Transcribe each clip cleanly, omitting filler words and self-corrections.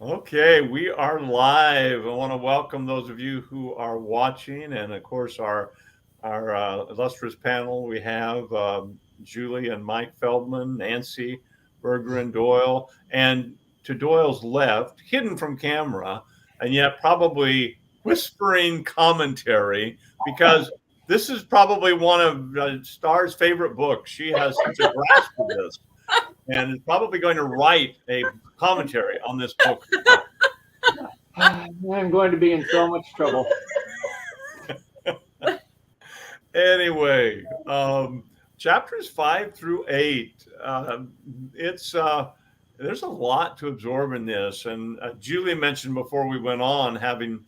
Okay, we are live. I want to welcome those of you who are watching, and of course, our illustrious panel. We have Julie and Mike Feldman, Nancy Berger, and Doyle. And to Doyle's left, hidden from camera, and yet probably whispering commentary, because this is probably one of Star's favorite books. She has such a grasp of this, and is probably going to write a commentary on this book. I'm going to be in so much trouble. Anyway, chapters 5 through 8. It's There's a lot to absorb in this, and Julie mentioned before we went on having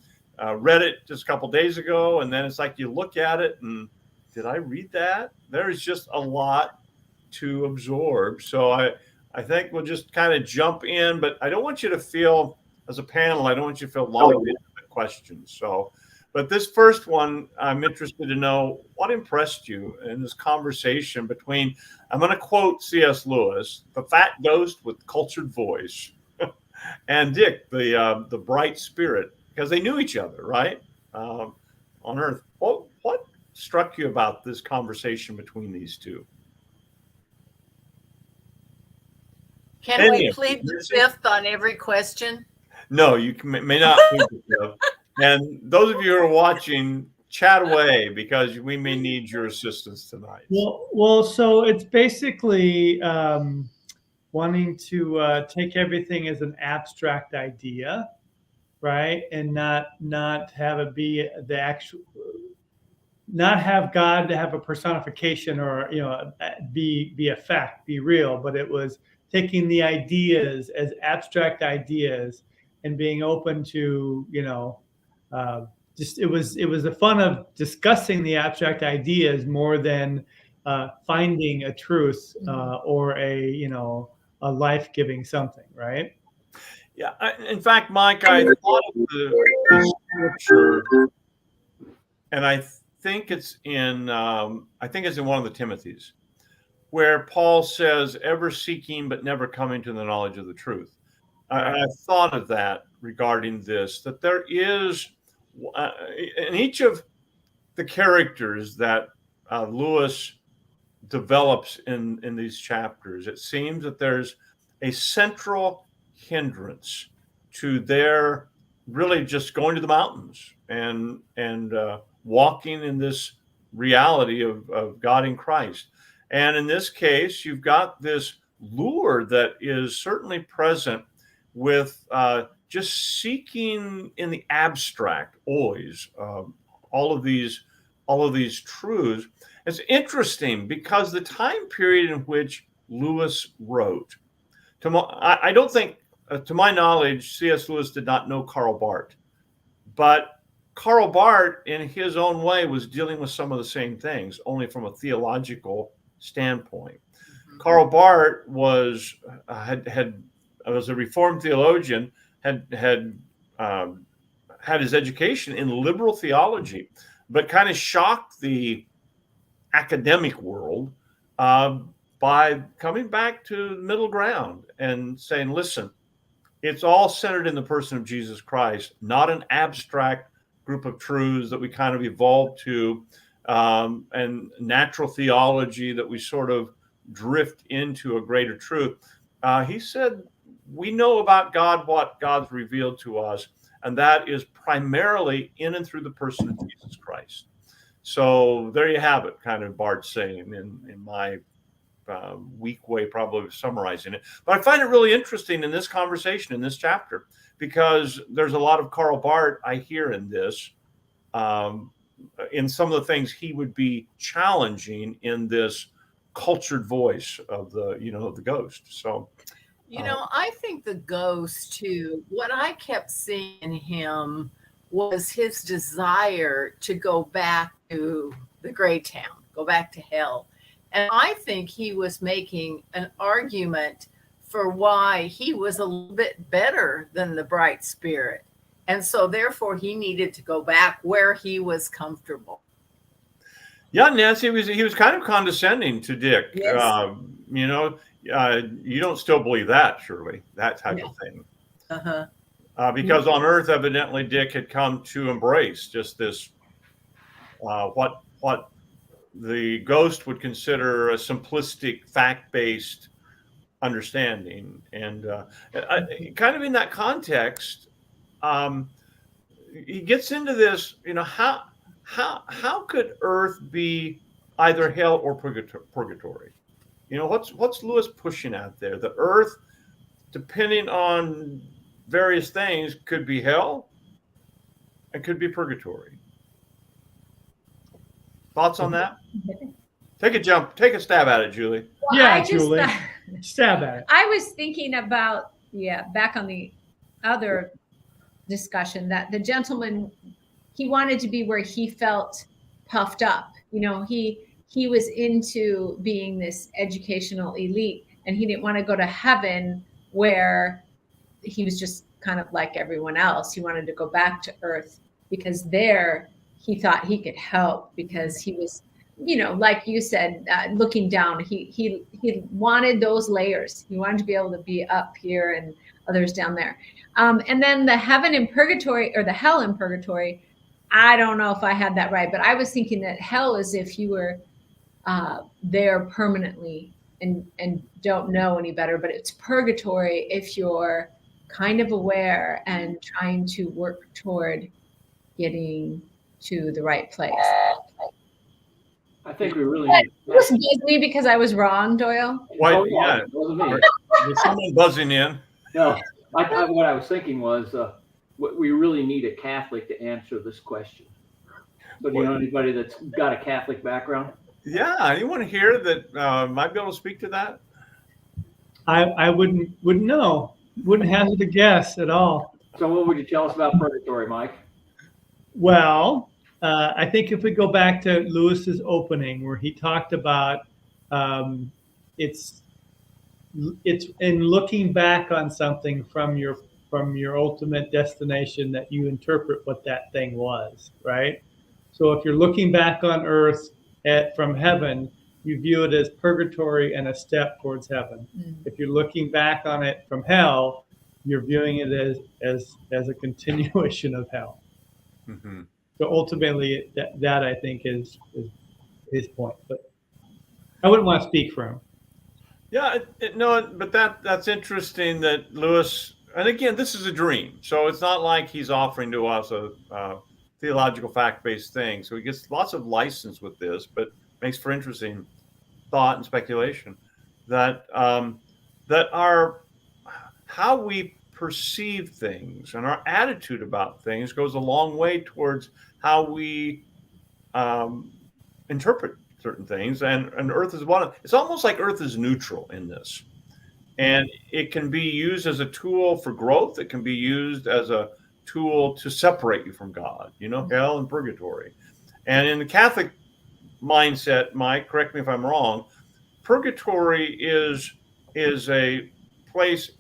read it just a couple days ago, and then it's like you look at it and did I read that? There is just a lot to absorb. So I think we'll just kind of jump in, but I don't want you to feel as a panel, I don't want you to feel locked into the questions. So, but this first one, I'm interested to know what impressed you in this conversation between, I'm going to quote C.S. Lewis, the fat ghost with cultured voice, and Dick, the bright spirit, because they knew each other, right? On Earth. What struck you about this conversation between these two? Can we plead the fifth on every question? No, you may not plead the fifth. And those of you who are watching, chat away because we may need your assistance tonight. Well, so it's basically wanting to take everything as an abstract idea, right, and not have it be the actual, not have God to have a personification or be a fact, be real, but it was taking the ideas as abstract ideas and being open to just it was the fun of discussing the abstract ideas more than finding a truth or a life-giving something, right? Yeah. In fact, Mike, I thought of the scripture, and I think it's in one of the Timothys, where Paul says, "Ever seeking but never coming to the knowledge of the truth." I thought of that regarding this, that there is in each of the characters that Lewis develops in these chapters, it seems that there's a central hindrance to their really just going to the mountains and walking in this reality of God in Christ. And in this case, you've got this lure that is certainly present with just seeking in the abstract always all of these truths. It's interesting because the time period in which Lewis wrote, I don't think, to my knowledge, C.S. Lewis did not know Karl Barth, but Karl Barth, in his own way, was dealing with some of the same things, only from a theological standpoint. Mm-hmm. Karl Barth was a Reformed theologian, had his education in liberal theology, but kind of shocked the academic world by coming back to middle ground and saying, listen, it's all centered in the person of Jesus Christ, not an abstract group of truths that we kind of evolved to, and natural theology that we sort of drift into a greater truth. He said, we know about God what God's revealed to us, and that is primarily in and through the person of Jesus Christ. So there you have it, kind of Barth saying in my weak way probably of summarizing it. But I find it really interesting in this conversation, in this chapter, because there's a lot of Karl Barth I hear in this, in some of the things he would be challenging in this cultured voice of the ghost. So, I think the ghost too, what I kept seeing in him was his desire to go back to the gray town, go back to hell. And I think he was making an argument for why he was a little bit better than the bright spirit. And so therefore he needed to go back where he was comfortable. Yeah, Nancy, he was kind of condescending to Dick. Yes. You don't still believe that, surely, that type of thing. Uh-huh. because on Earth, evidently, Dick had come to embrace just this what the ghost would consider a simplistic, fact-based understanding, and kind of in that context, he gets into this. How could Earth be either hell or purgatory? What's Lewis pushing out there? The Earth, depending on various things, could be hell and could be purgatory. Thoughts on that? Take a stab at it, Julie. Well, Yeah, I just, Julie. Stab at it. I was thinking about, back on the other discussion, that the gentleman, he wanted to be where he felt puffed up. He was into being this educational elite, and he didn't want to go to heaven where he was just kind of like everyone else. He wanted to go back to Earth because there he thought he could help, because he was, like you said, looking down. He wanted those layers. He wanted to be able to be up here and others down there. And then the heaven and purgatory, or the hell and purgatory, I don't know if I had that right, but I was thinking that hell is if you were there permanently and don't know any better, but it's purgatory if you're kind of aware and trying to work toward getting to the right place. I think we really That need. was me because I was wrong, Doyle. Why? Oh, Yeah. it wasn't me. There's someone buzzing in. No, what I was thinking was, we really need a Catholic to answer this question. So do you know anybody that's got a Catholic background? Yeah. Anyone here that might be able to speak to that? I wouldn't know. Wouldn't hazard a guess at all. So what would you tell us about purgatory, Mike? Well, I think if we go back to Lewis's opening, where he talked about it's in looking back on something from your ultimate destination that you interpret what that thing was, right? So if you're looking back on Earth from heaven, you view it as purgatory and a step towards heaven. If you're looking back on it from hell, you're viewing it as a continuation of hell. Mm-hmm. So ultimately, that I think is his point. But I wouldn't want to speak for him. Yeah, no, but that's interesting that Lewis, and again, this is a dream, so it's not like he's offering to us a theological fact-based thing. So he gets lots of license with this, but makes for interesting thought and speculation that how we perceive things and our attitude about things goes a long way towards how we interpret certain things, and Earth is one of. It's almost like Earth is neutral in this, and it can be used as a tool for growth. It can be used as a tool to separate you from God. Hell and purgatory, and in the Catholic mindset, Mike, correct me if I'm wrong, purgatory is a place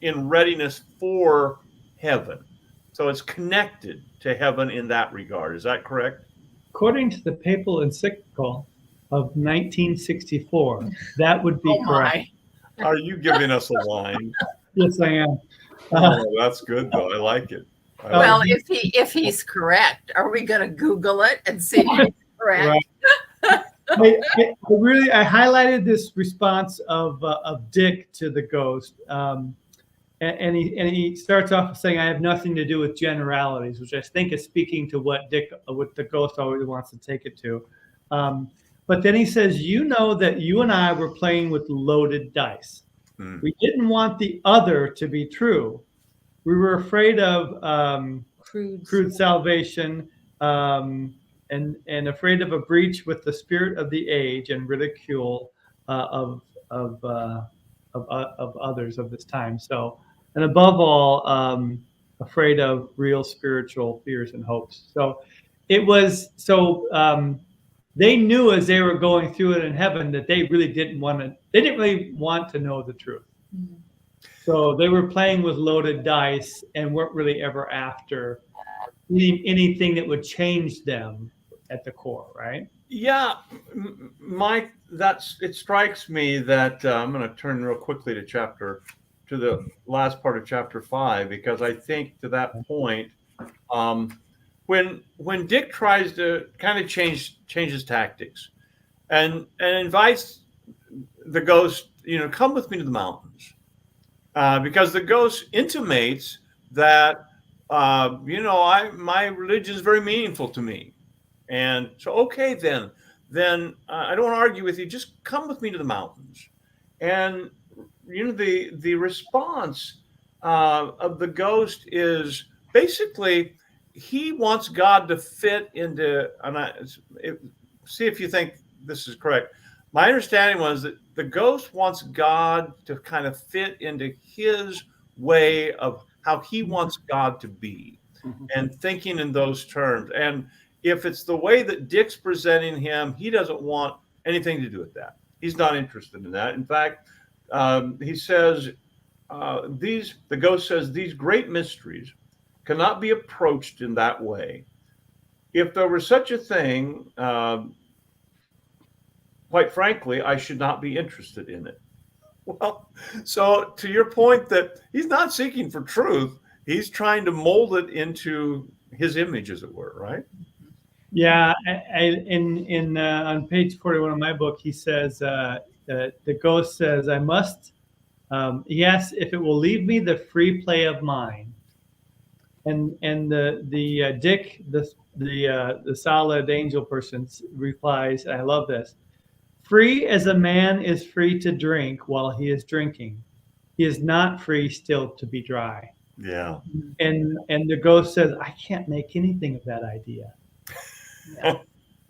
in readiness for heaven, so it's connected to heaven in that regard. Is that correct? According to the papal encyclical of 1964, that would be correct. Are you giving us a line? Yes, I am. Oh, that's good though. I like it. Well, if he's correct, are we going to Google it and see if he's correct? Right. I highlighted this response of Dick to the ghost, and he starts off saying, "I have nothing to do with generalities," which I think is speaking to what the ghost always wants to take it to. But then he says, that you and I were playing with loaded dice. We didn't want the other to be true. We were afraid of crude salvation, and afraid of a breach with the spirit of the age and ridicule of others of this time. So, and above all, afraid of real spiritual fears and hopes. So it was they knew as they were going through it in heaven that they didn't really want to know the truth. Mm-hmm. So they were playing with loaded dice and weren't really ever after anything that would change them at the core, right? Yeah, Mike, it strikes me that I'm going to turn real quickly to chapter the last part of chapter 5, because I think to that point, when Dick tries to kind of change his tactics and invites the ghost, come with me to the mountains, because the ghost intimates that my religion is very meaningful to me, and so okay, then I don't want to argue with you. Just come with me to the mountains, and the response of the ghost is basically he wants God to fit into, see if you think this is correct. My understanding was that the ghost wants God to kind of fit into his way of how he wants God to be, and thinking in those terms. And if it's the way that Dick's presenting him, he doesn't want anything to do with that. He's not interested in that. In fact, he says, the ghost says, these great mysteries cannot be approached in that way. If there were such a thing, quite frankly, I should not be interested in it. Well, so to your point that he's not seeking for truth, he's trying to mold it into his image, as it were, right? Yeah, on page 41 of my book, he says the ghost says, "I must." He asks if it will leave me the free play of mind, and the Dick, the solid angel person, replies, I love this: "Free as a man is free to drink while he is drinking, he is not free still to be dry." Yeah. And the ghost says, "I can't make anything of that idea." Yeah.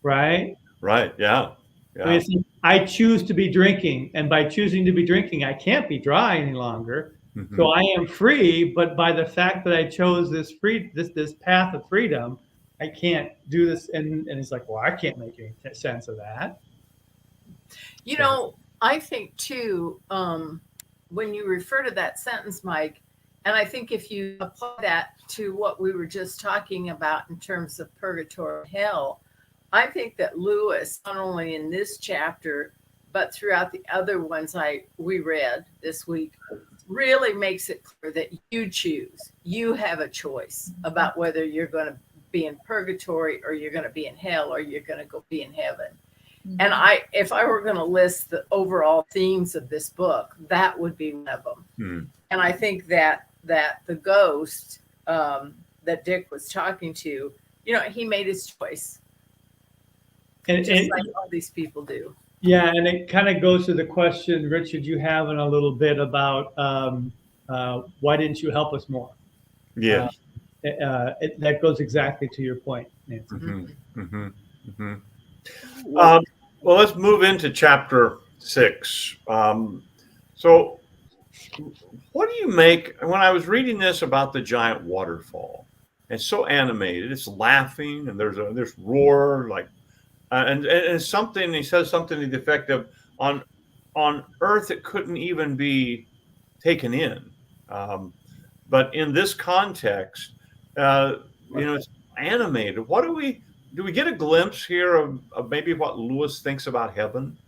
Right? Right. Yeah. I mean, it's like, I choose to be drinking, and by choosing to be drinking, I can't be dry any longer. Mhm. So I am free, but by the fact that I chose this path of freedom, I can't do this. And it's like, well, I can't make any sense of that. I think too, when you refer to that sentence, Mike, and I think if you apply that to what we were just talking about in terms of purgatory and hell, I think that Lewis, not only in this chapter, but throughout the other ones we read this week, really makes it clear that you choose. You have a choice about whether you're going to be in purgatory or you're going to be in hell or you're going to go be in heaven. And if I were going to list the overall themes of this book, that would be one of them. And I think that the ghost that Dick was talking to, he made his choice. And just like all these people do. Yeah, and it kind of goes to the question, Richard, you have in a little bit about why didn't you help us more? Yeah. That goes exactly to your point, Nancy. Well, let's move into chapter 6. So what do you make when I was reading this about the giant waterfall? It's so animated, it's laughing, and there's roar, like and something, he says something to the effect of, on earth it couldn't even be taken in, but in this context, it's animated. What do we get a glimpse here of maybe what Lewis thinks about heaven,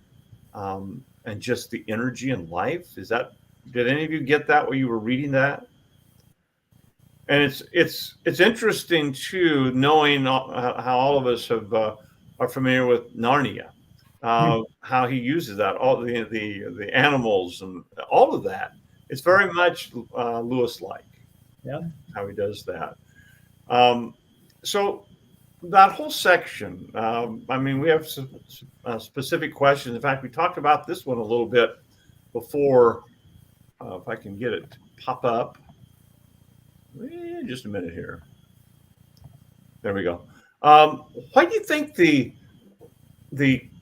and just the energy and life? Did any of you get that while you were reading that? And it's interesting too, knowing how all of us are familiar with Narnia, how he uses that, all the animals and all of that. It's very much Lewis-like. Yeah, how he does that. So that whole section, we have some specific questions. In fact, we talked about this one a little bit before. If I can get it to pop up. Just a minute here. There we go. Why do you think the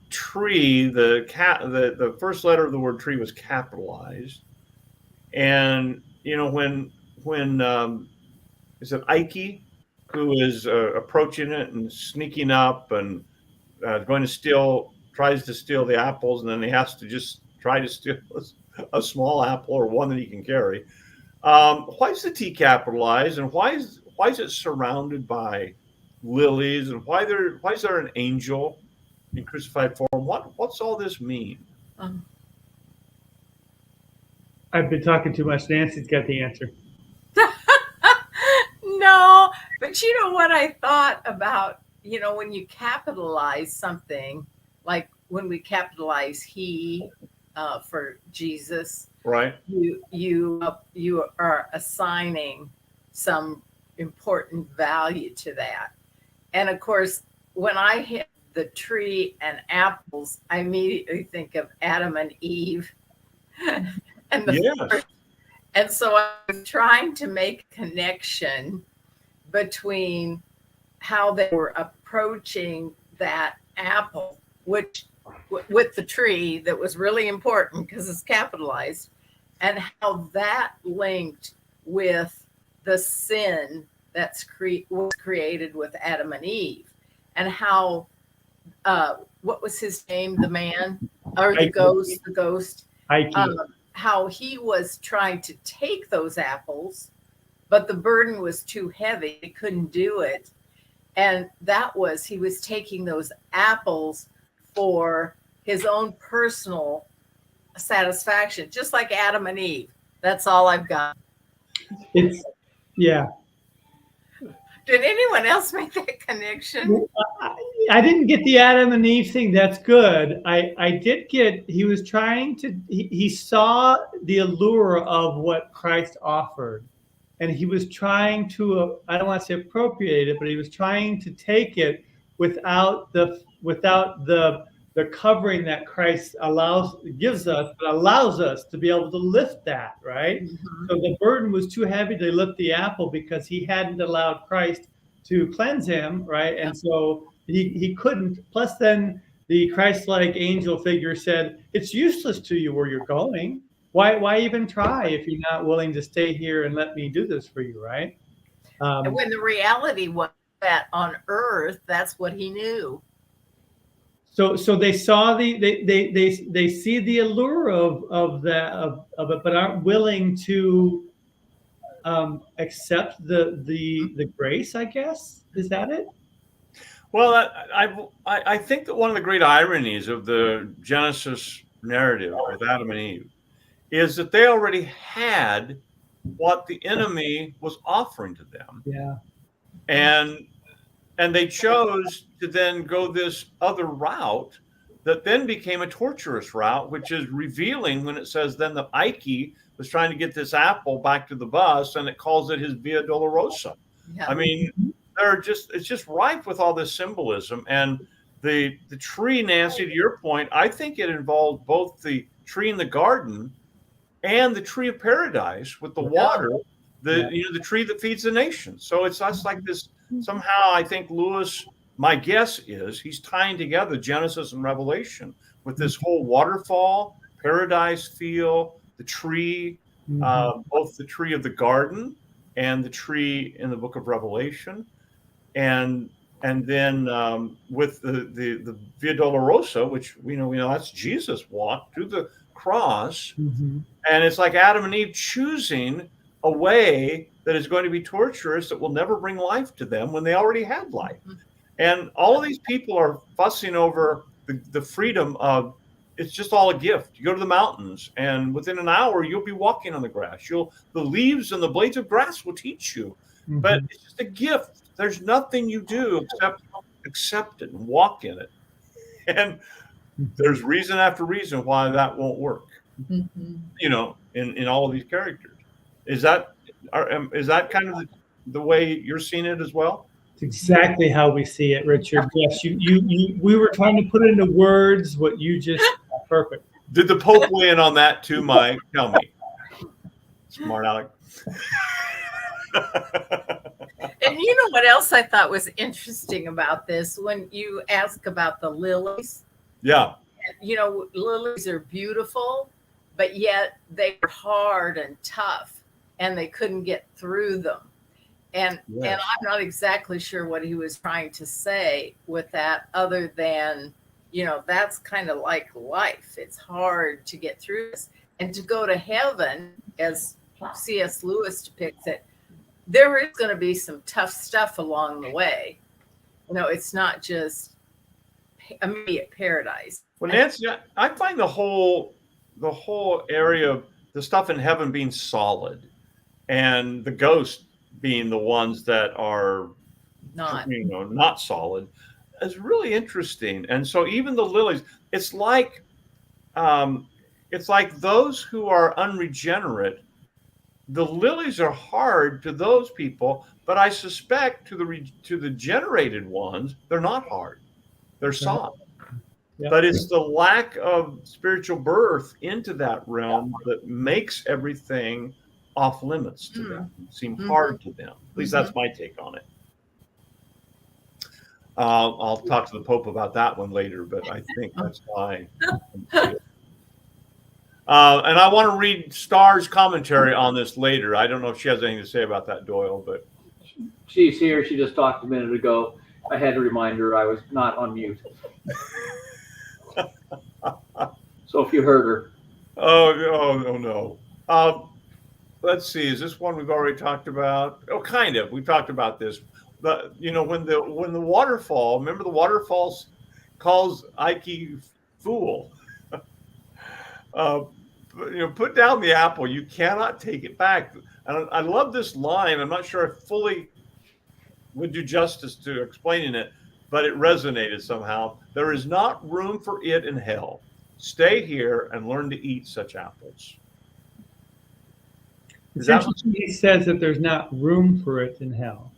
tree, the first letter of the word tree was capitalized? And when is it Ike who is approaching it and sneaking up and tries to steal the apples, and then he has to just try to steal a small apple or one that he can carry. Why is the T capitalized, and why is it surrounded by lilies, and why is there an angel in crucified form? What's all this mean? I've been talking too much. Nancy's got the answer. No, but you know what I thought about, when you capitalize something, like when we capitalize he for Jesus, Right. you are assigning some important value to that. And of course, when I hit the tree and apples, I immediately think of Adam and Eve and Yes. and so I was trying to make a connection between how they were approaching that apple, which with the tree that was really important because it's capitalized, and how that linked with the sin was created with Adam and Eve, and how what was his name, the man or the ghost, Ike. how he was trying to take those apples, but the burden was too heavy. He couldn't do it. And he was taking those apples for his own personal satisfaction, just like Adam and Eve. That's all I've got. It's yeah. Did anyone else make that connection? I didn't get the Adam and Eve thing. That's good. I did get, he was trying to, he saw the allure of what Christ offered. And he was trying to, I don't want to say appropriate it, but he was trying to take it without the covering that Christ gives us, but allows us to be able to lift that, right? Mm-hmm. So the burden was too heavy to lift the apple because he hadn't allowed Christ to cleanse him, right? And so he couldn't. Plus, then the Christ-like angel figure said, "It's useless to you where you're going. Why even try if you're not willing to stay here and let me do this for you, right?" And when the reality was that on earth, that's what he knew. So they saw they see the allure of it, but aren't willing to accept the grace. I guess, is that it? Well, I think that one of the great ironies of the Genesis narrative with Adam and Eve is that they already had what the enemy was offering to them. Yeah. And they chose to then go this other route that then became a torturous route, which is revealing when it says then that Ike was trying to get this apple back to the bus, and it calls it his Via Dolorosa. Yeah. I mean, it's just ripe with all this symbolism. And the tree, Nancy, to your point, I think it involved both the tree in the garden and the tree of paradise with the water, the tree that feeds the nation. So it's us like this. Somehow, I think Lewis, my guess is he's tying together Genesis and Revelation with this whole waterfall, paradise feel, the tree, both the tree of the garden and the tree in the book of Revelation, and then with the Via Dolorosa, which we know that's Jesus walked to the cross, and it's like Adam and Eve choosing a way that is going to be torturous, that will never bring life to them when they already had life. And all of these people are fussing over the freedom of, it's just all a gift. You go to the mountains, and within an hour, you'll be walking on the grass. The leaves and the blades of grass will teach you. But it's just a gift. There's nothing you do except accept it and walk in it. And there's reason after reason why that won't work. In all of these characters. Is that kind of the way you're seeing it as well? It's exactly how we see it, Richard. Yes, we were trying to put into words what you just perfect. Did the Pope weigh in on that too, Mike? Tell me. Smart Alec. And you know what else I thought was interesting about this? When you ask about the lilies. Yeah. Lilies are beautiful, but yet they were hard and tough, and they couldn't get through them. And I'm not exactly sure what he was trying to say with that, other than, that's kind of like life. It's hard to get through this. And to go to heaven, as C.S. Lewis depicts it, there is going to be some tough stuff along the way. It's not just immediate paradise. Well, Nancy, I find the whole area of the stuff in heaven being solid, and the ghosts being the ones that are Not. not solid, is really interesting. And so even the lilies, it's like um, those who are unregenerate. The lilies are hard to those people, but I suspect to the generated ones, they're not hard. They're soft. Yeah. But it's the lack of spiritual birth into that realm that makes everything off limits to them, seem hard to them. At least that's my take on it. I'll talk to the Pope about that one later, but I think that's my. And I want to read Starr's commentary on this later. I don't know if she has anything to say about that, Doyle, but She's here. She just talked a minute ago. I had to remind her I was not on mute. So if you heard her. oh no. Let's see. Is this one we've already talked about? Oh, kind of. We talked about this. When the waterfall. Remember the waterfall calls Ike fool. Put down the apple. You cannot take it back. And I love this line. I'm not sure I fully would do justice to explaining it, but it resonated somehow. There is not room for it in hell. Stay here and learn to eat such apples. Essentially, he says that there's not room for it in hell.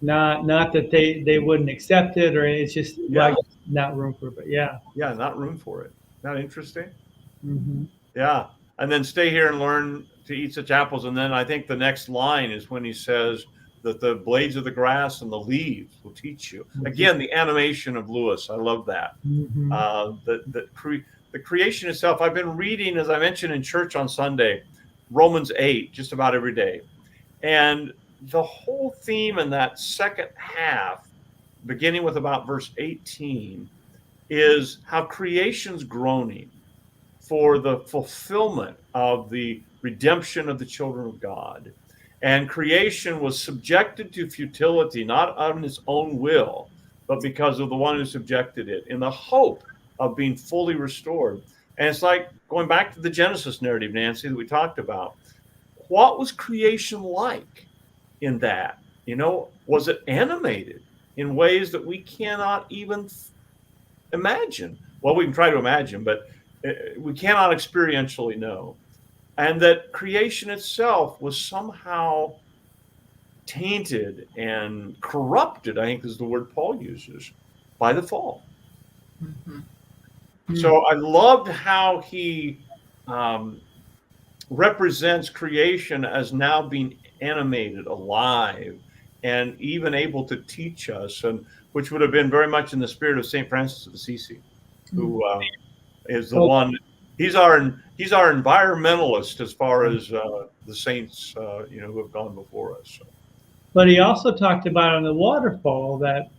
Not that they wouldn't accept it, or it's just like not room for it. But yeah, not room for it. Not interesting. Mm-hmm. Yeah, and then stay here and learn to eat such apples. And then I think the next line is when he says that the blades of the grass and the leaves will teach you. Mm-hmm. Again, the animation of Lewis. I love that. Mm-hmm. The creation itself. I've been reading, as I mentioned in church on Sunday, Romans 8 just about every day, and the whole theme in that second half, beginning with about verse 18, is how creation's groaning for the fulfillment of the redemption of the children of God. And creation was subjected to futility, not on its own will, but because of the one who subjected it, in the hope of being fully restored. And it's like going back to the Genesis narrative, Nancy, that we talked about. What was creation like in that? Was it animated in ways that we cannot even imagine? Well, we can try to imagine, but we cannot experientially know. And that creation itself was somehow tainted and corrupted, I think is the word Paul uses, by the fall. Mm-hmm. So I loved how he represents creation as now being animated, alive, and even able to teach us, and which would have been very much in the spirit of St. Francis of Assisi, who is the one. He's our environmentalist as far as the saints, who have gone before us. So. But he also talked about on the waterfall that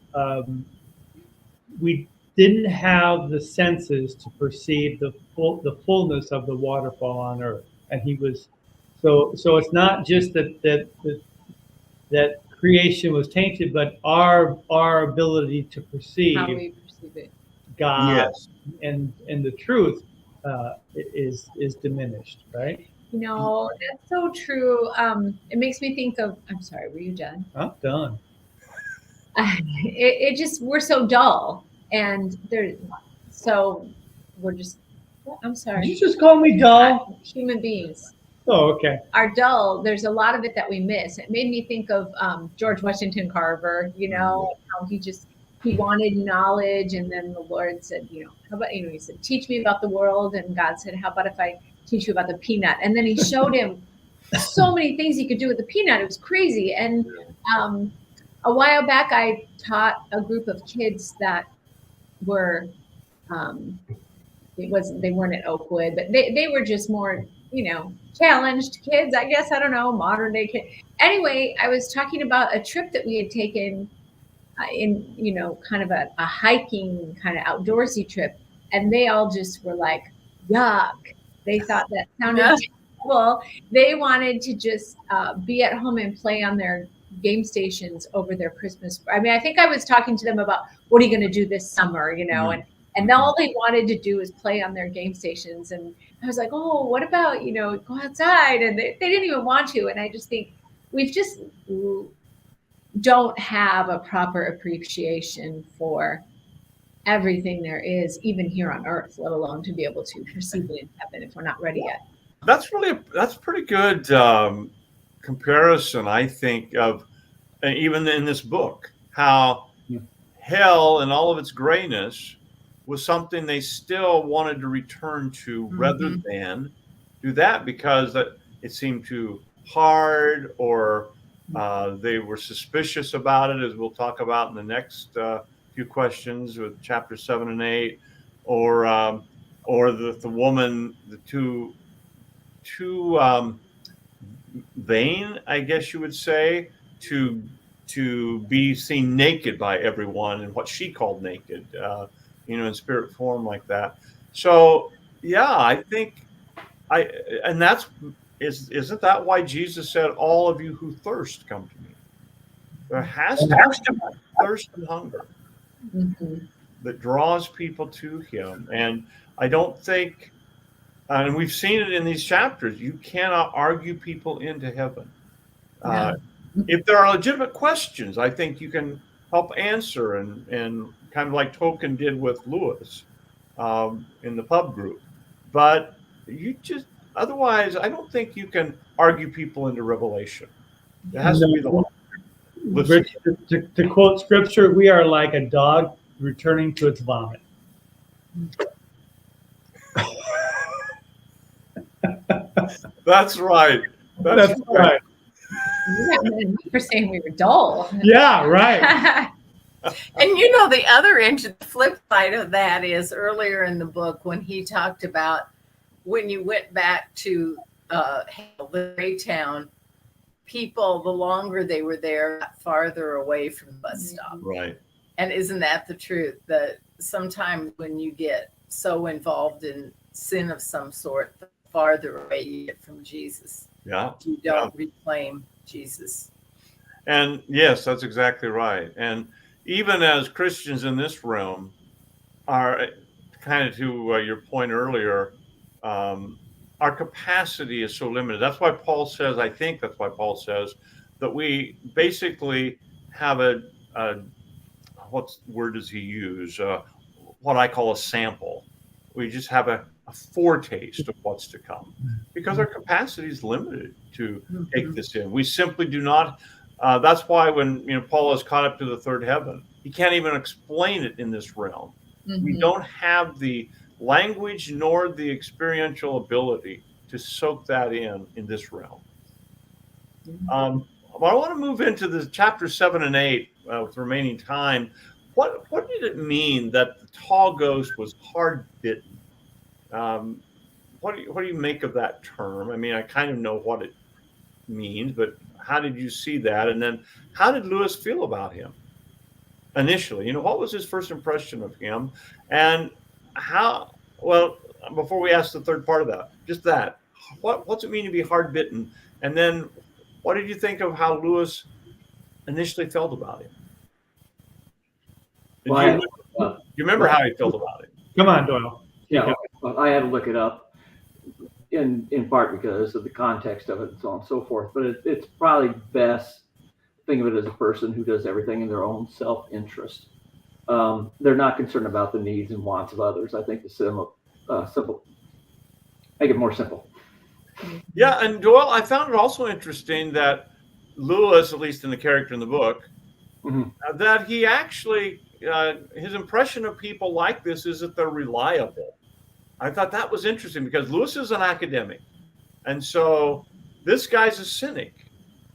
we didn't have the senses to perceive the fullness of the waterfall on earth, and he was so it's not just that creation was tainted, but our ability to perceive how we perceive it, God, and the truth is diminished, right? That's so true. It makes me think of. I'm sorry, were you done? I'm done. It just, we're so dull, and so we're just. I'm sorry. Did you just call me dull? Human beings. Oh, okay. Are dull. There's a lot of it that we miss. It made me think of George Washington Carver. How he wanted knowledge, and then the Lord said, how about, he said, teach me about the world, and God said, how about if I teach you about the peanut? And then he showed him so many things he could do with the peanut. It was crazy. And a while back, I taught a group of kids that were, they weren't at Oakwood, but they were just more, challenged kids, I guess. I don't know, modern day kids. Anyway, I was talking about a trip that we had taken in, kind of a hiking, kind of outdoorsy trip. And they all just were like, yuck. They thought that sounded terrible. They wanted to just be at home and play on their game stations over their Christmas. I mean, I think I was talking to them about, what are you going to do this summer, and all they wanted to do was play on their game stations. And I was like, oh, what about, go outside? And they didn't even want to. And I just think we've just don't have a proper appreciation for everything there is, even here on earth, let alone to be able to perceive it in heaven if we're not ready yet. That's pretty good comparison, I think, of even in this book, how hell and all of its grayness was something they still wanted to return to rather than do that because it seemed too hard, or they were suspicious about it, as we'll talk about in the next few questions with chapter 7 and 8, or the woman, the too vain, I guess you would say, to be seen naked by everyone and what she called naked, in spirit form like that. So yeah, I think isn't that why Jesus said, "All of you who thirst, come to me"? There has to be thirst and hunger that draws people to Him, and I don't think, and we've seen it in these chapters, you cannot argue people into heaven. If there are legitimate questions, I think you can help answer, and kind of like Tolkien did with Lewis in the pub group. But otherwise, I don't think you can argue people into revelation. It has to be the law. Rich, to quote scripture, we are like a dog returning to its vomit. That's right. That's right. For saying we were dull. Yeah, right. And the other end, the flip side of that is earlier in the book when he talked about when you went back to the gray town, people, the longer they were there, got farther away from the bus stop. Right. And isn't that the truth? That sometimes when you get so involved in sin of some sort, the farther away you get from Jesus. Yeah. You don't reclaim Jesus. And yes, that's exactly right. And even as Christians in this realm are kind of to your point earlier, our capacity is so limited. That's why Paul says, that we basically have what word does he use? What I call a sample. We just have a foretaste of what's to come because our capacity is limited to take this in. We simply do not. That's why when Paul is caught up to the third heaven, he can't even explain it in this realm. We don't have the language nor the experiential ability to soak that in this realm. But I want to move into the chapter 7 and 8 with remaining time. What did it mean that the tall ghost was hard bitten? What do you make of that term? I mean, I kind of know what it means, but how did you see that? And then how did Lewis feel about him initially? What was his first impression of him? And before we ask the third part of that, just that, what's it mean to be hard bitten? And then what did you think of how Lewis initially felt about him? Do you remember how he felt about it? Come on, Doyle. Yeah, well, I had to look it up in part because of the context of it and so on and so forth. But it's probably best think of it as a person who does everything in their own self-interest. They're not concerned about the needs and wants of others. I think the simple, make it more simple. Yeah, and Doyle, I found it also interesting that Lewis, at least in the character in the book, that he actually, his impression of people like this is that they're reliable. I thought that was interesting because Lewis is an academic. And so this guy's a cynic.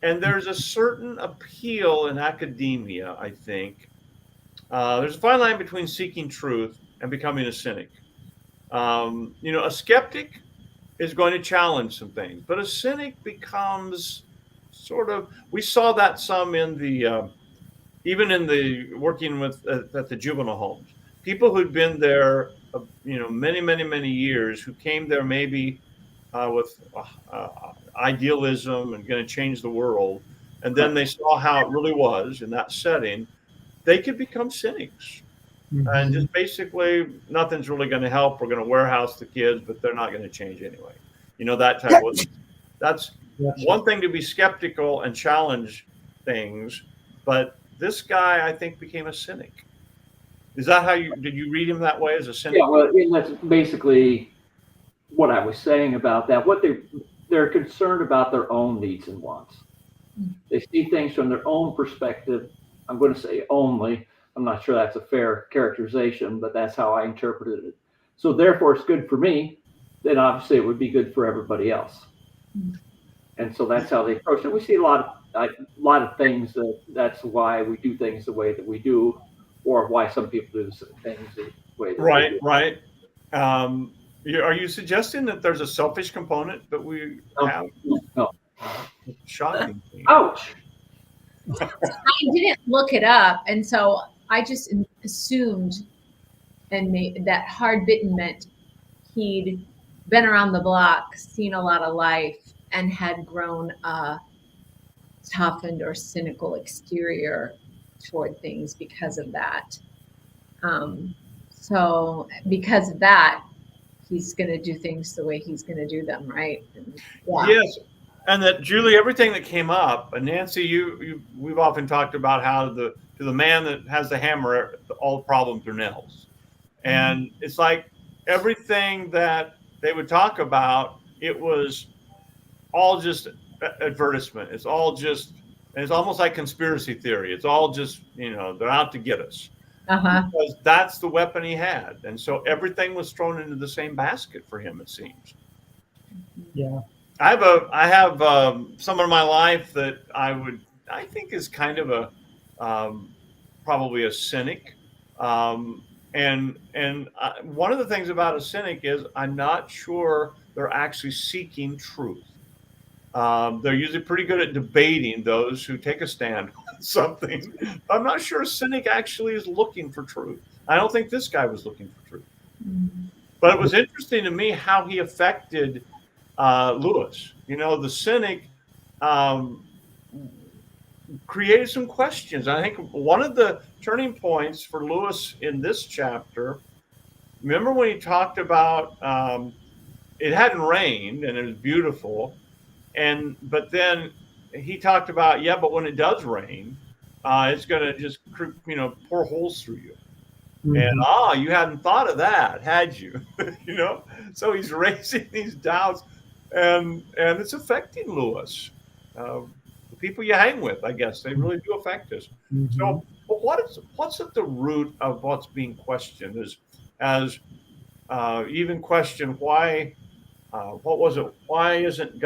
And there's a certain appeal in academia, I think. There's a fine line between seeking truth and becoming a cynic. A skeptic is going to challenge some things, but a cynic becomes sort of, we saw that some in the, even in the working with at the juvenile homes, people who'd been there, many, many, many years, who came there maybe with idealism and going to change the world, and then they saw how it really was in that setting, they could become cynics. and just basically nothing's really going to help. We're going to warehouse the kids, but they're not going to change anyway. You know, that type of, that's one thing to be skeptical and challenge things, but this guy, I think, became a cynic. Is that how did you read him that way, as a cynic? Yeah, well, and that's basically what I was saying about that. What they're concerned about their own needs and wants. They see things from their own perspective. I'm going to say only. I'm not sure that's a fair characterization, but that's how I interpreted it. So therefore, it's good for me. Then obviously it would be good for everybody else. And so that's how they approach it. We see a lot of things that's why we do things the way that we do, or why some people do things the way that we do. Right. Are you suggesting that there's a selfish component that we have? No. Shocking. Ouch. I didn't look it up, and so I just assumed and that hard bitten meant he'd been around the block, seen a lot of life, and had grown a toughened or cynical exterior toward things because of that. So because of that, he's going to do things the way he's going to do them, right? Yes. And that, Julie, everything that came up, and Nancy, we've often talked about how to the man that has the hammer, all the problems are nails. And it's like everything that they would talk about, it was all just advertisement. It's all just, and it's almost like conspiracy theory. It's all just, they're out to get us. Because that's the weapon he had. And so everything was thrown into the same basket for him, it seems. Yeah. I have someone in my life that I think is kind of a probably a cynic, and one of the things about a cynic is I'm not sure they're actually seeking truth. They're usually pretty good at debating those who take a stand on something. I'm not sure a cynic actually is looking for truth. I don't think this guy was looking for truth. But it was interesting to me how he affected Lewis. The cynic created some questions. I think one of the turning points for Lewis in this chapter, remember when he talked about it hadn't rained and it was beautiful, but then he talked about, but when it does rain, it's going to just pour holes through you. And you hadn't thought of that, had you? So he's raising these doubts, and it's affecting Lewis. The people you hang with, I guess, they really do affect us. So, but what's at the root of what's being questioned? As even question why? What was it? Why isn't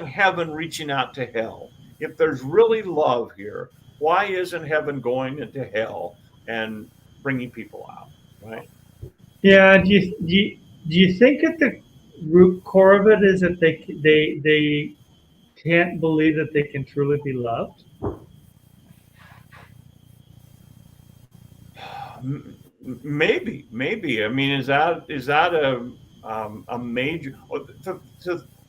heaven reaching out to hell? If there's really love here, why isn't heaven going into hell and bringing people out? Right? Yeah. Do you think at the root core of it is that they can't believe that they can truly be loved? Maybe. I mean, is that a major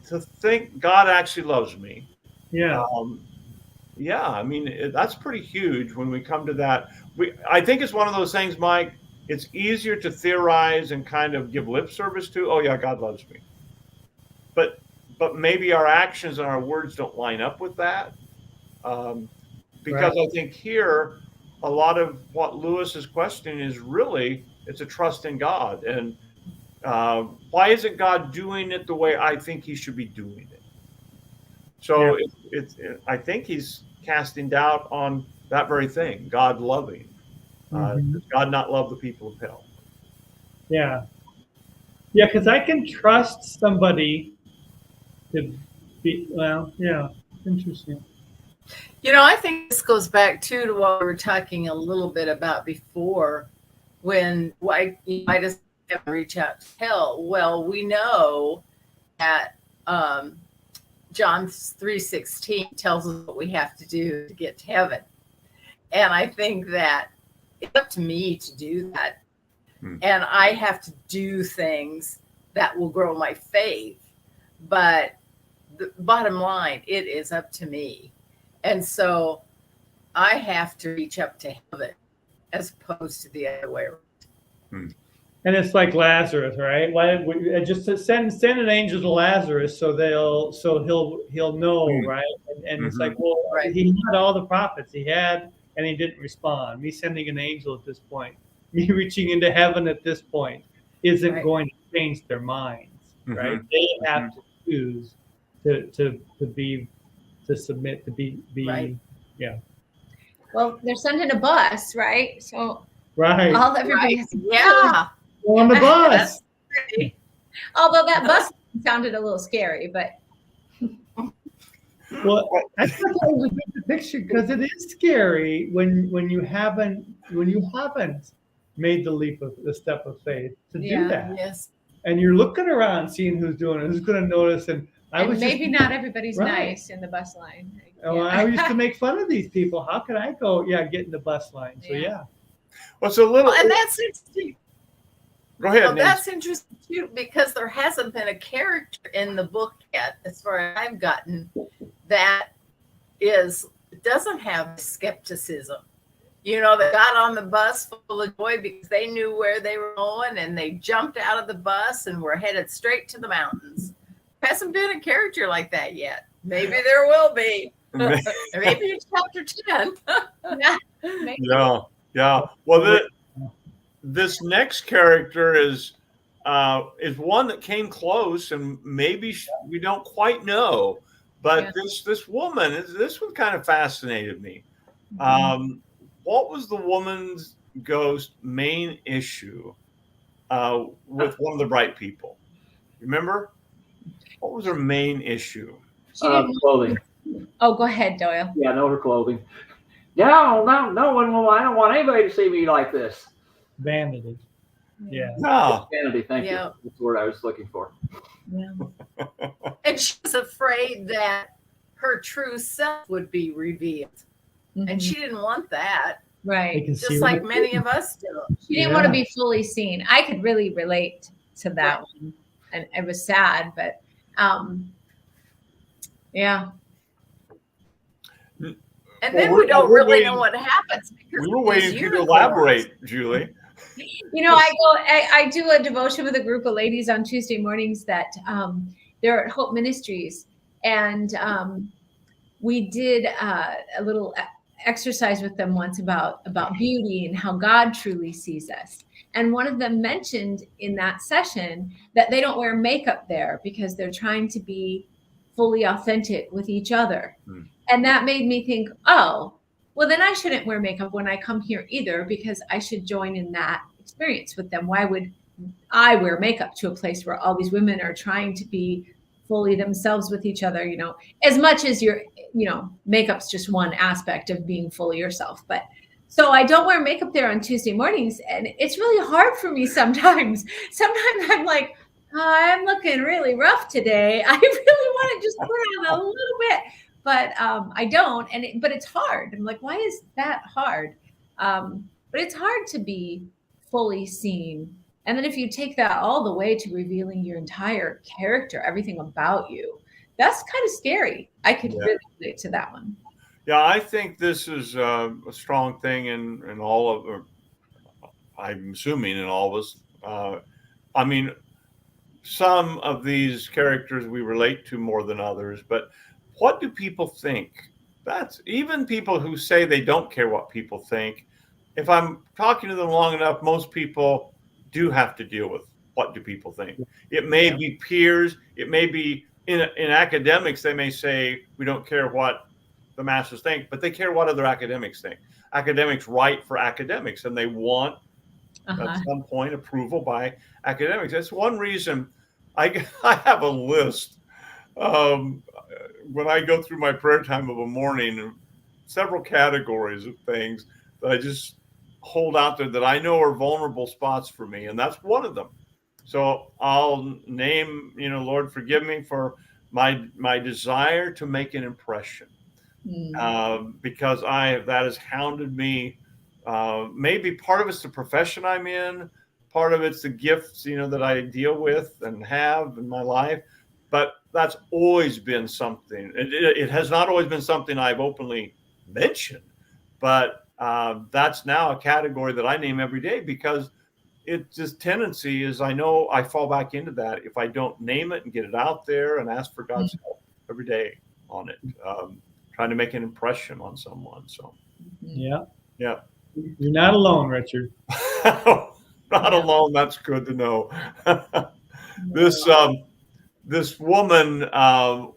to think God actually loves me? Yeah. I mean, that's pretty huge when we come to that. I think it's one of those things, Mike. It's easier to theorize and kind of give lip service to. Oh yeah, God loves me. But maybe our actions and our words don't line up with that. Because I think here, a lot of what Lewis is questioning is really, it's a trust in God. And why isn't God doing it the way I think he should be doing it? So I think he's casting doubt on that very thing, God loving. Does God not love the people of hell? Yeah. Yeah, because I can trust somebody to be, interesting. I think this goes back to what we were talking a little bit about before, why does heaven reach out to hell? Well, we know that John 3:16 tells us what we have to do to get to heaven. And I think that it's up to me to do that. And I have to do things that will grow my faith. But the bottom line, it is up to me. And so I have to reach up to heaven as opposed to the other way around. And it's like Lazarus, right? Just to send an angel to Lazarus so he'll know, right? And it's like, well, Right. he had all the prophets he had, and he didn't respond. Me sending an angel at this point, me reaching into heaven at this point, isn't Right. going to change their minds, right? They have to choose to submit, to be Right. yeah, Well, they're sending a bus, right? So right. everybody Right. has to Yeah. Go on the bus. Pretty. Although that bus sounded a little scary, but Well, I thought that was a good depiction because it is scary when you haven't made the step of faith to Yeah. do that, Yes. and you're looking around, seeing who's doing it, who's going to notice. And maybe not everybody's Right. nice in the bus line. I used to make fun of these people. How can I go? Yeah, get in the bus line. So Yeah. Well, it's a little. Well, and that's interesting. Go ahead. Well, Nancy. that's interesting too, because there hasn't been a character in the book yet, as far as I've gotten, that doesn't have skepticism. You know, they got on the bus full of joy because they knew where they were going, and they jumped out of the bus and were headed straight to the mountains. There hasn't been a character like that yet. Maybe there will be. Maybe in chapter 10. Maybe. Yeah. Well, this next character is one that came close, and maybe we don't quite know. But this woman, this one kind of fascinated me. What was the woman's ghost main issue with one of the bright people? Remember? What was her main issue? Clothing. Oh, go ahead, Doyle. Yeah, no, her clothing. No one will. I don't want anybody to see me like this. Vanity. Yeah. No. Vanity. Thank you. Yeah. That's the word I was looking for. Yeah. And she was afraid that her true self would be revealed. And she didn't want that, They right. can see just like many of us do. She didn't want to be fully seen. I could really relate to that one, and it was sad, but yeah. And then we don't really know what happens. We were waiting for you to elaborate, Julie. You know, I do a devotion with a group of ladies on Tuesday mornings that they're at Hope Ministries, and we did a little exercise with them once about beauty and how God truly sees us. And one of them mentioned in that session that they don't wear makeup there because they're trying to be fully authentic with each other. And that made me think, oh, well, then I shouldn't wear makeup when I come here either, because I should join in that experience with them. Why would I wear makeup to a place where all these women are trying to be fully themselves with each other? You know, as much as makeup's just one aspect of being fully yourself. But so I don't wear makeup there on Tuesday mornings, and it's really hard for me sometimes. Sometimes I'm like, I'm looking really rough today. I really want to just put on a little bit, but I don't. But it's hard. I'm like, why is that hard? But it's hard to be fully seen. And then if you take that all the way to revealing your entire character, everything about you, that's kind of scary. I could really relate to that one. Yeah, I think this is a strong thing in all of, or I'm assuming in all of us. I mean, some of these characters we relate to more than others, but what do people think? That's even people who say they don't care what people think. If I'm talking to them long enough, most people do have to deal with what do people think. It may be peers. It may be in academics. They may say we don't care what the masters think, but they care what other academics think. Academics write for academics, and they want at some point approval by academics. That's one reason I have a list. When I go through my prayer time of a morning, several categories of things that I just hold out there that I know are vulnerable spots for me, and that's one of them. So I'll name, Lord, forgive me for my desire to make an impression, because that has hounded me. Maybe part of it's the profession I'm in, part of it's the gifts, that I deal with and have in my life. But that's always been something. It has not always been something I've openly mentioned, but that's now a category that I name every day, because it's just tendency is, I know I fall back into that if I don't name it and get it out there and ask for God's help every day on it, trying to make an impression on someone. So, Yeah. yeah. You're not alone, Richard. Not alone. That's good to know. This woman, I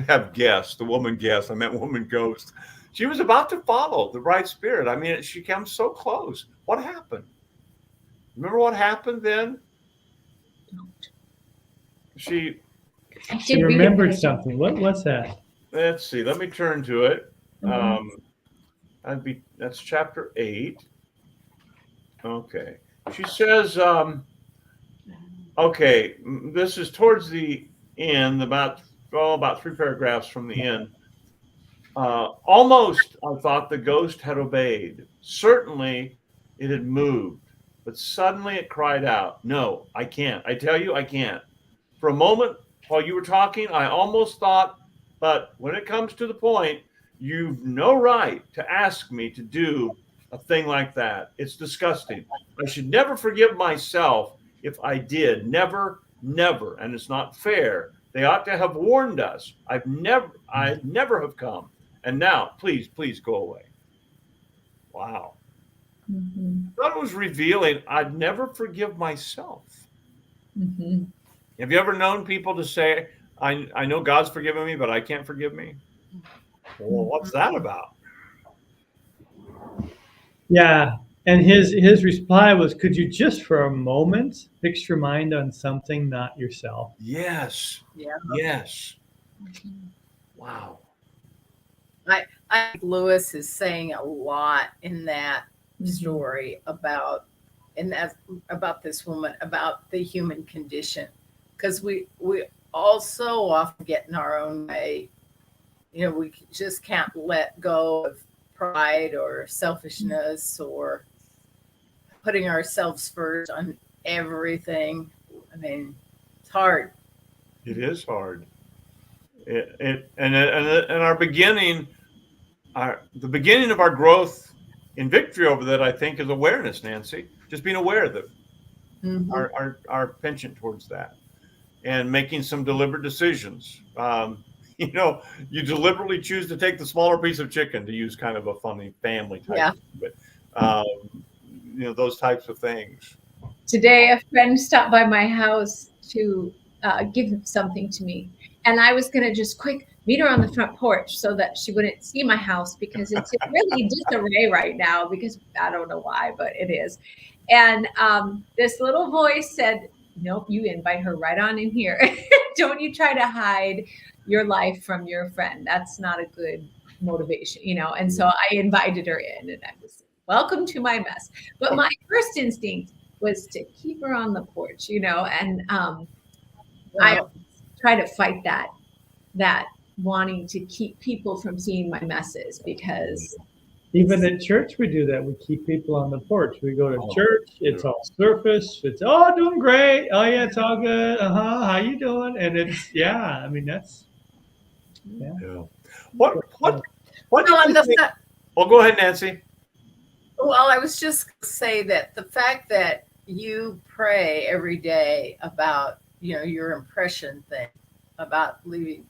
have guessed, the woman guest, I meant woman ghost. She was about to follow the right spirit. I mean, she comes so close. What happened? Remember what happened then? She remembered something. What's that? Let's see. Let me turn to it. That's chapter 8. Okay. She says, okay, this is towards the end, about 3 paragraphs from the end. Almost, I thought the ghost had obeyed. Certainly, it had moved, but suddenly it cried out, "No, I can't. I tell you, I can't." For a moment, while you were talking, I almost thought, but when it comes to the point, you've no right to ask me to do a thing like that. It's disgusting. I should never forgive myself if I did. Never, never. And it's not fair. They ought to have warned us. I'd never have come. And now, please go away. Wow. That was revealing. I'd never forgive myself. Have you ever known people to say, I know God's forgiven me, but I can't forgive me? Well, what's that about? Yeah. And his reply was, could you just for a moment fix your mind on something, not yourself? Yes. Yeah. Yes. Wow. I think Lewis is saying a lot in that story about this woman, about the human condition, because we all so often get in our own way. You know, we just can't let go of pride or selfishness or putting ourselves first on everything. I mean, it's hard. It is hard. And our beginning, the beginning of our growth in victory over that, I think, is awareness, Nancy. Just being aware of it. Our penchant towards that, and making some deliberate decisions. You know, you deliberately choose to take the smaller piece of chicken, to use kind of a funny family type, but you know, those types of things. Today, a friend stopped by my house to give something to me, and I was going to just quick meet her on the front porch so that she wouldn't see my house, because it's really disarray right now, because I don't know why, but it is. And this little voice said, "Nope, you invite her right on in here. Don't you try to hide your life from your friend. That's not a good motivation, you know." And so I invited her in, and I was, welcome to my mess. But my first instinct was to keep her on the porch, you know, and I try to fight that wanting to keep people from seeing my messes, because even at church we do that. We keep people on the porch. We go to church, it's all surface. It's doing great. Oh yeah, it's all good. How you doing? And it's I mean, that's What do you think? Well, go ahead, Nancy. Well, I was just going to say that the fact that you pray every day about, you know, your impression thing, about leaving,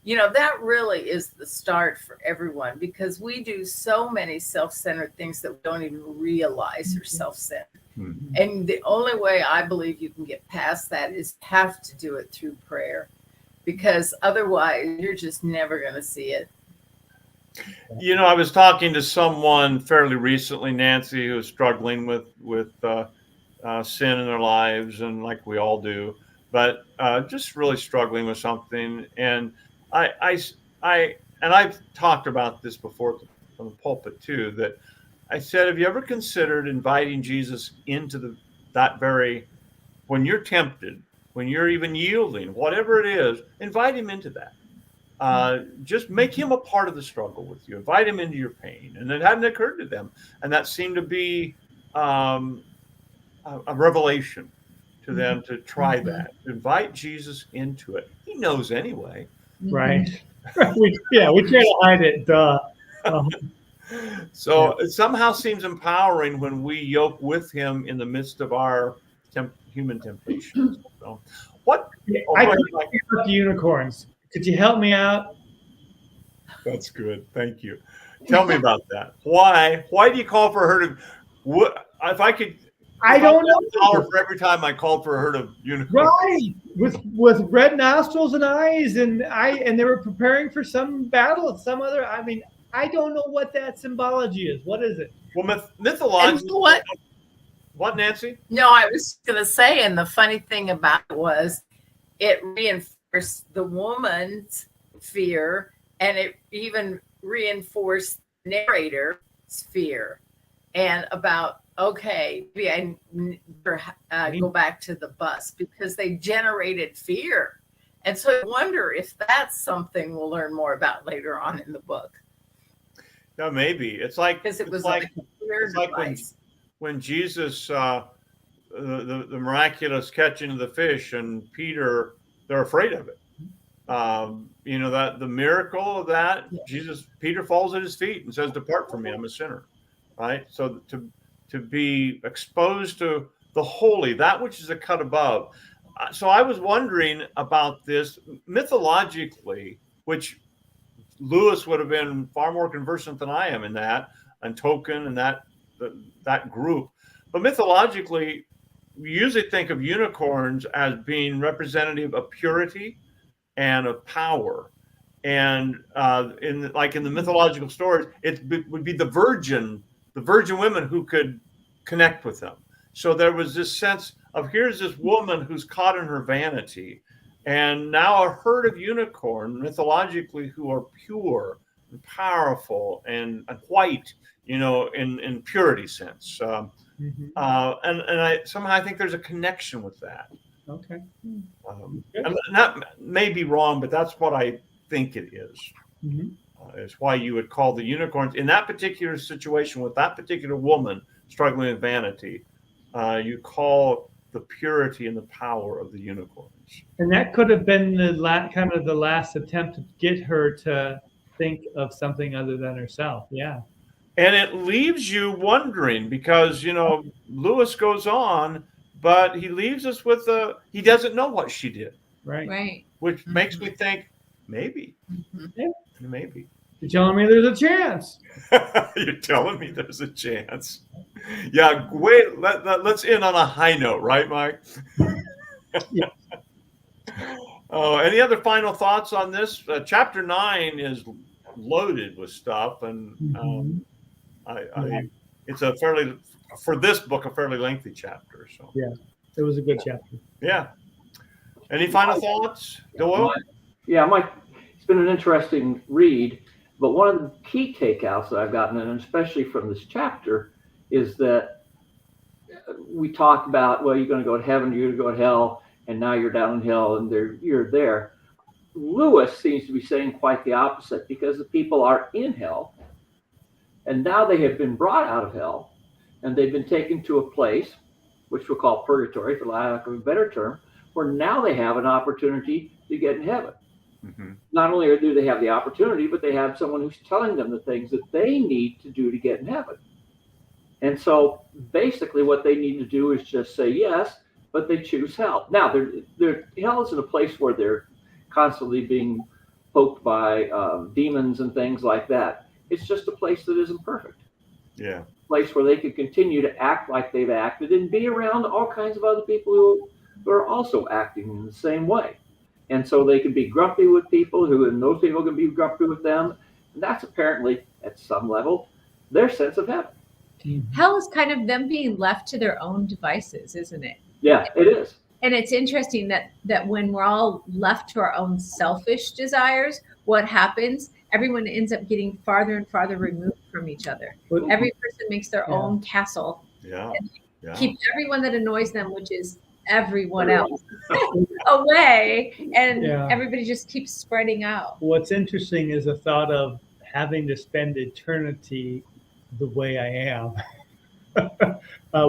you know, that really is the start for everyone, because we do so many self-centered things that we don't even realize are self-centered. And the only way I believe you can get past that is have to do it through prayer, because otherwise you're just never going to see it. You know, I was talking to someone fairly recently, Nancy, who's struggling with sin in their lives, and like we all do, but just really struggling with something. And I've talked about this before from the pulpit too, that I said, have you ever considered inviting Jesus into that very, when you're tempted, when you're even yielding, whatever it is, invite him into that. Just make him a part of the struggle with you. Invite him into your pain. And it hadn't occurred to them. And that seemed to be a revelation to them, to try that. Invite Jesus into it. He knows anyway. Right. We try to hide it. Duh. So it somehow seems empowering when we yoke with him in the midst of our human temptations. So, what? Oh, I go ahead, can't Mike. figure out the unicorns. Could you help me out? That's good. Thank you. Tell me about that. Why? Why do you call for a herd of? What if I could? I don't know. $1 for every time I called for a herd of unicorns. Right, with red nostrils and eyes, and they were preparing for some battle, some other. I mean, I don't know what that symbology is. What is it? Well, And mythology. What, Nancy? No, I was going to say, and the funny thing about it was it reinforced the woman's fear, and it even reinforced the narrator's fear, and about, okay, maybe I go back to the bus, because they generated fear. And so I wonder if that's something we'll learn more about later on in the book. Yeah, maybe. It's like, Because it was like like a fear it's like device. when Jesus, the miraculous catching of the fish, and Peter, they're afraid of it. You know, that the miracle of that, Peter falls at his feet and says, "Depart from me, I'm a sinner." Right. So to be exposed to the holy, that which is a cut above. So I was wondering about this mythologically, which Lewis would have been far more conversant than I am in that, and Tolkien and that group. But mythologically, we usually think of unicorns as being representative of purity and of power. And in the mythological stories, it would be the virgin women who could connect with them. So there was this sense of, here's this woman who's caught in her vanity, and now a herd of unicorn, mythologically, who are pure and powerful and white, you know, in purity sense. And I somehow I think there's a connection with that. Okay. And that may be wrong, but that's what I think it is. Is why you would call the unicorns in that particular situation with that particular woman struggling with vanity. You call the purity and the power of the unicorns. And that could have been the last attempt to get her to think of something other than herself. Yeah. And it leaves you wondering, because, you know, Lewis goes on, but he leaves us with he doesn't know what she did. Right. Which makes me think, maybe. Yeah. Maybe. You're telling me there's a chance. You're telling me there's a chance. Yeah, wait, let's end on a high note, right, Mike? Yeah. Oh, any other final thoughts on this? Chapter 9 is loaded with stuff, and it's for this book, a fairly lengthy chapter. So yeah, it was a good chapter. Yeah. Any final thoughts, Doyle? Yeah, Mike, it's been an interesting read, but one of the key takeouts that I've gotten, and especially from this chapter, is that we talked about, well, you're going to go to heaven, you're going to go to hell, and now you're down in hell, and you're there. Lewis seems to be saying quite the opposite, because the people are in hell, and now they have been brought out of hell, and they've been taken to a place, which we'll call purgatory, for lack of a better term, where now they have an opportunity to get in heaven. Not only do they have the opportunity, but they have someone who's telling them the things that they need to do to get in heaven. And so basically what they need to do is just say yes, but they choose hell. Now, hell isn't a place where they're constantly being poked by demons and things like that. It's just a place that isn't perfect. Yeah. A place where they can continue to act like they've acted and be around all kinds of other people who are also acting in the same way. And so they can be grumpy with people and those people can be grumpy with them. And that's apparently, at some level, their sense of heaven. Hell is kind of them being left to their own devices, isn't it? Yeah, it is. And it's interesting that when we're all left to our own selfish desires, what happens? Everyone ends up getting farther and farther removed from each other. Every person makes their own castle. Yeah. Keep everyone that annoys them, which is everyone else, away, and everybody just keeps spreading out. What's interesting is the thought of having to spend eternity the way I am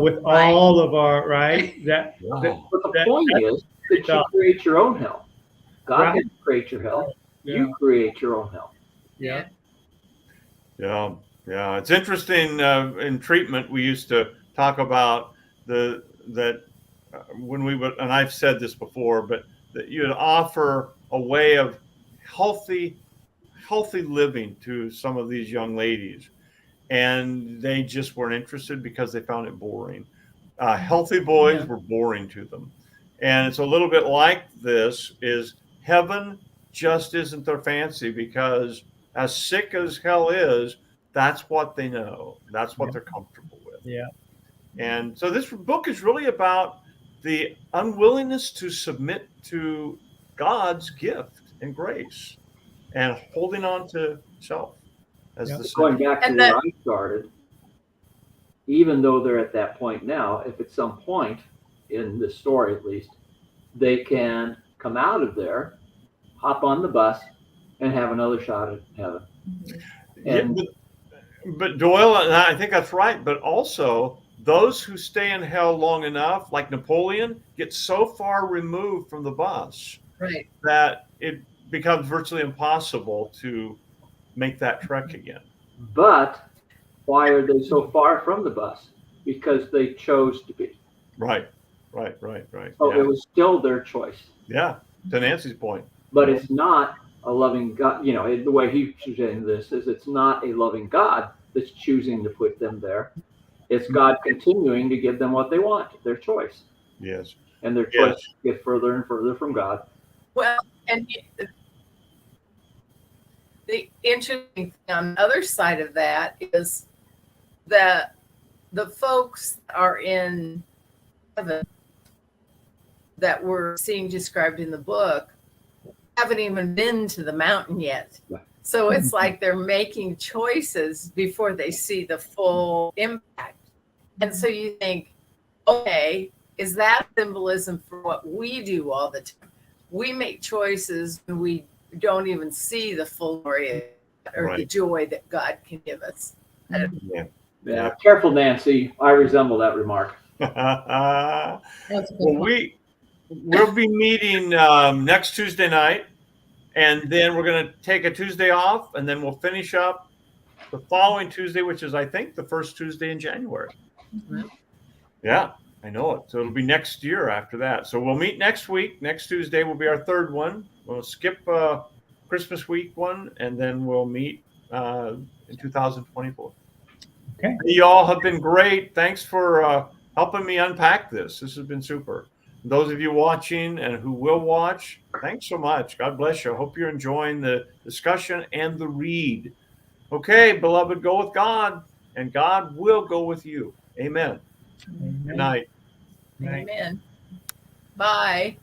with all of our But the point is that you create your own hell. God didn't create your hell. You create your own hell. Yeah. Yeah. Yeah, it's interesting. In treatment, we used to talk about when we would, and I've said this before, but that you'd offer a way of healthy living to some of these young ladies, and they just weren't interested because they found it boring. Healthy boys Yeah. were boring to them, and it's a little bit like this. Is heaven just isn't their fancy, because as sick as hell is, that's what they know. That's what they're comfortable with. Yeah. And so this book is really about the unwillingness to submit to God's gift and grace, and holding on to self as Yeah. the Going center. back to And where that- I started, even though they're at that point now, if at some point in this story at least, they can come out of there, hop on the bus, and have another shot at heaven. And But Doyle, and I think that's right. But also, those who stay in hell long enough, like Napoleon, get so far removed from the bus Right. that it becomes virtually impossible to make that trek again. but why are they so far from the bus? Because they chose to be. Right. So Yeah. it was still their choice. Yeah. To Nancy's point. But it's not a loving God. You know, the way he's presenting this is it's not a loving God that's choosing to put them there. It's God continuing to give them what they want, their choice. Yes. And their Yes. choice to get further and further from God. Well, and the interesting thing on the other side of that is that the folks are in heaven that we're seeing described in the book haven't even been to the mountain yet. Right. So it's like they're making choices before they see the full impact. And so you think, okay, is that symbolism for what we do all the time? We make choices and we don't even see the full glory or the Right. joy that God can give us. Yeah. Careful, Nancy. I resemble that remark. Well, That's a good point. we'll be meeting next Tuesday night, and then we're going to take a Tuesday off, and then we'll finish up the following Tuesday, which is, I think, the first Tuesday in January. Mhm. Yeah, I know it. So it'll be next year after that. So we'll meet next week. Next Tuesday will be our third one. We'll skip Christmas week one, and then we'll meet in 2024. Okay. You all have been great. Thanks for helping me unpack this. This has been super. Those of you watching and who will watch, thanks so much. God bless you. I hope you're enjoying the discussion and the read. Okay, beloved, go with God, and God will go with you. Amen. Good night. Night. Amen. Bye.